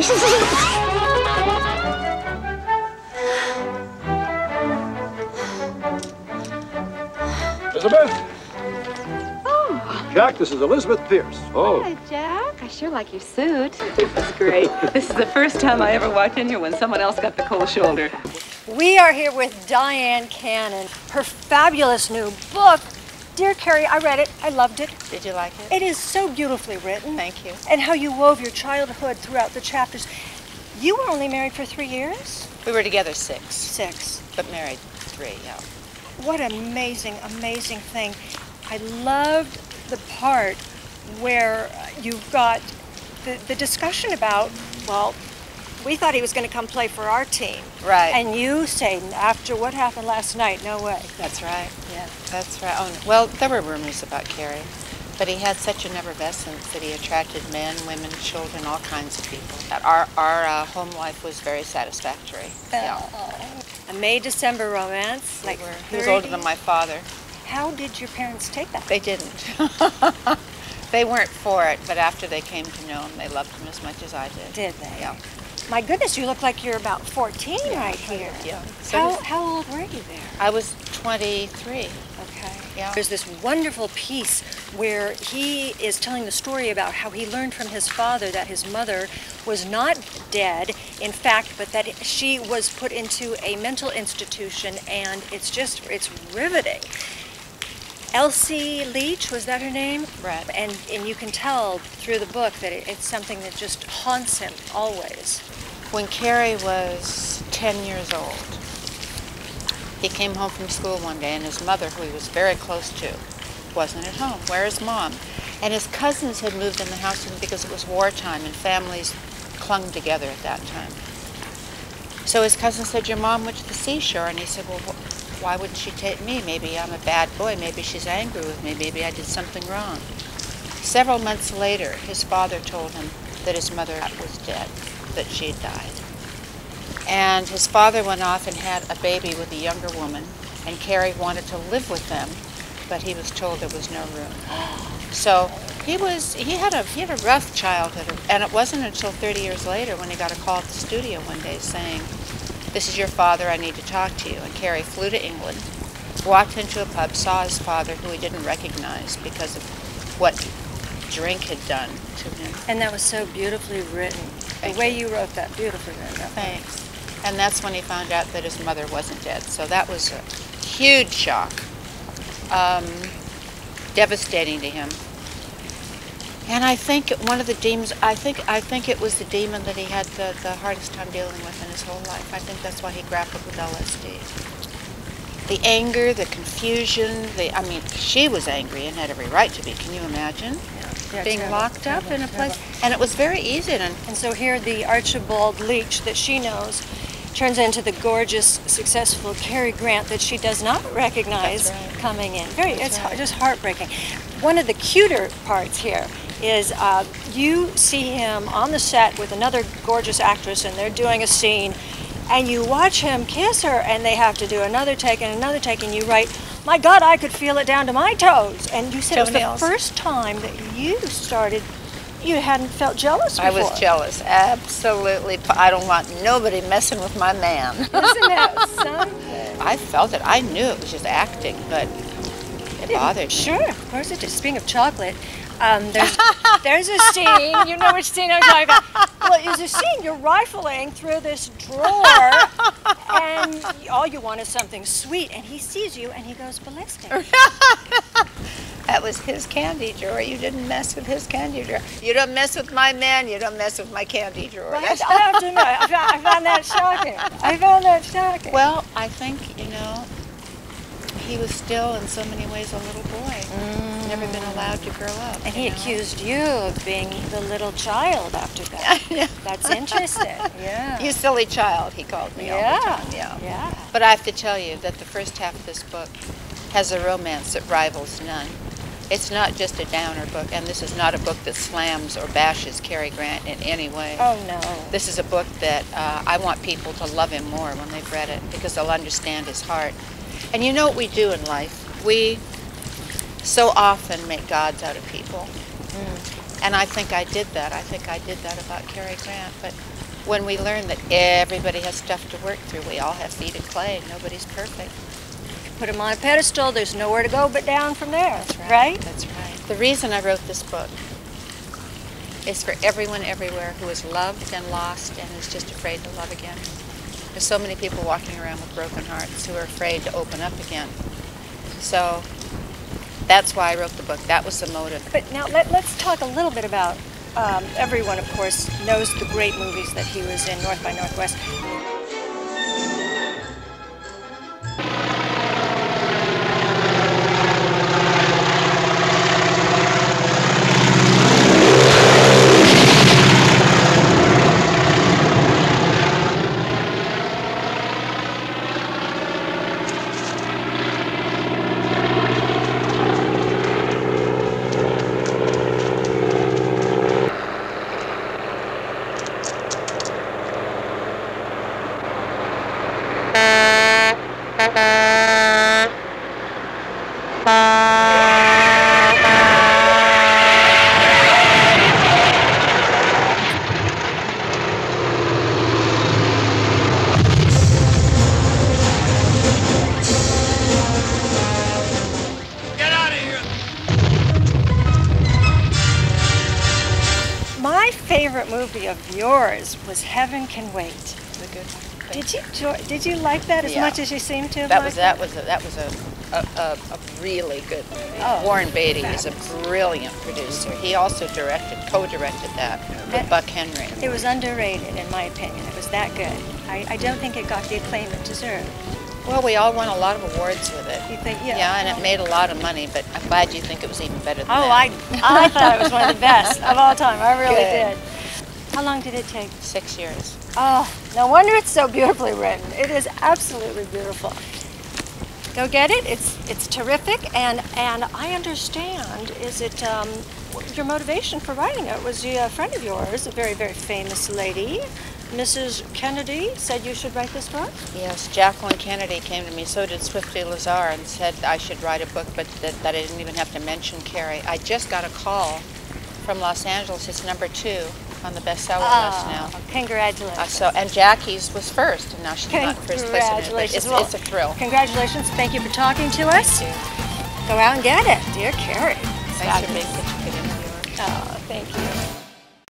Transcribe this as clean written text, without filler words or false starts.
Elizabeth? Oh. Jack, this is Elizabeth Pierce. Oh. Hi, Jack. I sure like your suit. It's great. This is the first time I ever walked in here when someone else got the cold shoulder. We are here with Dyan Cannon. Her fabulous new book. Dear Carrie, I read it. I loved it. Did you like it? It is so beautifully written. Thank you. And how you wove your childhood throughout the chapters. You were only married for 3 years? We were together 6. 6. But married 3, yeah. What an amazing, amazing thing. I loved the part where you've got the discussion about, well, we thought he was going to come play for our team. Right. And you say, after what happened last night, no way. That's right. Yeah. That's right. Oh, well, there were rumors about Carrie, but he had such an effervescence that he attracted men, women, children, all kinds of people. Our home life was very satisfactory. Yeah. A May-December romance. Like he was older than my father. How did your parents take that? They didn't. They weren't for it, but after they came to know him, they loved him as much as I did. Did they? Yeah. My goodness, you look like you're about 14 right here. Yeah. So how old were you there? I was 23. Okay. Yeah. There's this wonderful piece where he is telling the story about how he learned from his father that his mother was not dead, in fact, but that she was put into a mental institution, and it's riveting. Elsie Leach, was that her name? Right. And you can tell through the book that it's something that just haunts him always. When Carrie was 10 years old, he came home from school one day, and his mother, who he was very close to, wasn't at home. Where is Mom? And his cousins had moved in the house because it was wartime, and families clung together at that time. So his cousin said, "Your mom went to the seashore," and he said, "Well, why wouldn't she take me? Maybe I'm a bad boy. Maybe she's angry with me. Maybe I did something wrong." Several months later, his father told him that his mother was dead, that she had died. And his father went off and had a baby with a younger woman, and Carrie wanted to live with them, but he was told there was no room. So he had a rough childhood, and it wasn't until 30 years later when he got a call at the studio one day saying, "This is your father, I need to talk to you." And Carrie flew to England, walked into a pub, saw his father, who he didn't recognize because of what drink had done to him. And that was so beautifully written. The way you wrote that, beautifully written. Thanks. And that's when he found out that his mother wasn't dead. So that was a huge shock, devastating to him. And I think one of the demons, I think it was the demon that he had the hardest time dealing with in his whole life. I think that's why he grappled with LSD. The anger, the confusion, I mean, she was angry and had every right to be. Can you imagine? Yeah, being locked up in a place? And it was very easy. And so here the Archibald Leach that she knows turns into the gorgeous, successful Cary Grant that she does not recognize coming in. It's just heartbreaking. One of the cuter parts here is you see him on the set with another gorgeous actress, and they're doing a scene, and you watch him kiss her, and they have to do another take, and you write, "My God, I could feel it down to my toes." And you said it was the first time that you hadn't felt jealous before. I was jealous, absolutely. I don't want nobody messing with my man. Isn't that something? I felt it. I knew it was just acting, but it bothered me. Sure, of course it did. Speaking of chocolate, there's a scene, you know which scene I'm talking about. Well, there's a scene, you're rifling through this drawer, and all you want is something sweet, and he sees you, and he goes ballistic. That was his candy drawer. You didn't mess with his candy drawer. You don't mess with my man, you don't mess with my candy drawer. Well, I have to admit, I found that shocking. Well, I think, he was still in so many ways a little boy. Never been allowed to grow up. And he accused you of being the little child after that. Yeah. That's interesting. Yeah. You silly child, he called me all the time. Yeah. But I have to tell you that the first half of this book has a romance that rivals none. It's not just a downer book, and this is not a book that slams or bashes Cary Grant in any way. Oh, no. This is a book that I want people to love him more when they've read it, because they'll understand his heart. And you know what we do in life? We so often make gods out of people. And I think I did that. I think I did that about Cary Grant. But when we learn that everybody has stuff to work through, we all have feet of clay. Nobody's perfect. Put them on a pedestal, there's nowhere to go but down from there. That's right. Right? That's right. The reason I wrote this book is for everyone everywhere who is loved and lost and is just afraid to love again. There's so many people walking around with broken hearts who are afraid to open up again. So that's why I wrote the book. That was the motive. But now let's talk a little bit about, everyone of course knows the great movies that he was in, North by Northwest. My favorite movie of yours was Heaven Can Wait. The good one. Did you like that as Yeah. much as you seem to? That was a really good movie. Oh, Warren Beatty is a brilliant producer. He also co-directed that with Buck Henry. It was underrated, in my opinion. It was that good. I don't think it got the acclaim it deserved. Well, we all won a lot of awards with it. You think? Yeah. Yeah, and it made a lot of money, but I'm glad you think it was even better than Oh, that. I thought it was one of the best of all time. I really Good. did. How long did it take? 6 years. Oh, no wonder it's so beautifully written. It is absolutely beautiful. Go get it. It's terrific, and I understand. Is it your motivation for writing it? Was a friend of yours, a very very famous lady, Mrs. Kennedy, said you should write this book? Yes, Jacqueline Kennedy came to me, so did Swifty Lazar, and said I should write a book, but that I didn't even have to mention Cary. I just got a call from Los Angeles. It's #2 on the bestseller list now. Congratulations. And Jackie's was first, and now she's not in first place. Congratulations. But it's a thrill. Congratulations. Thank you for talking to us. Thank you. Go out and get it. Dear Cary. Thanks for being such a good interviewer. Oh, thank you.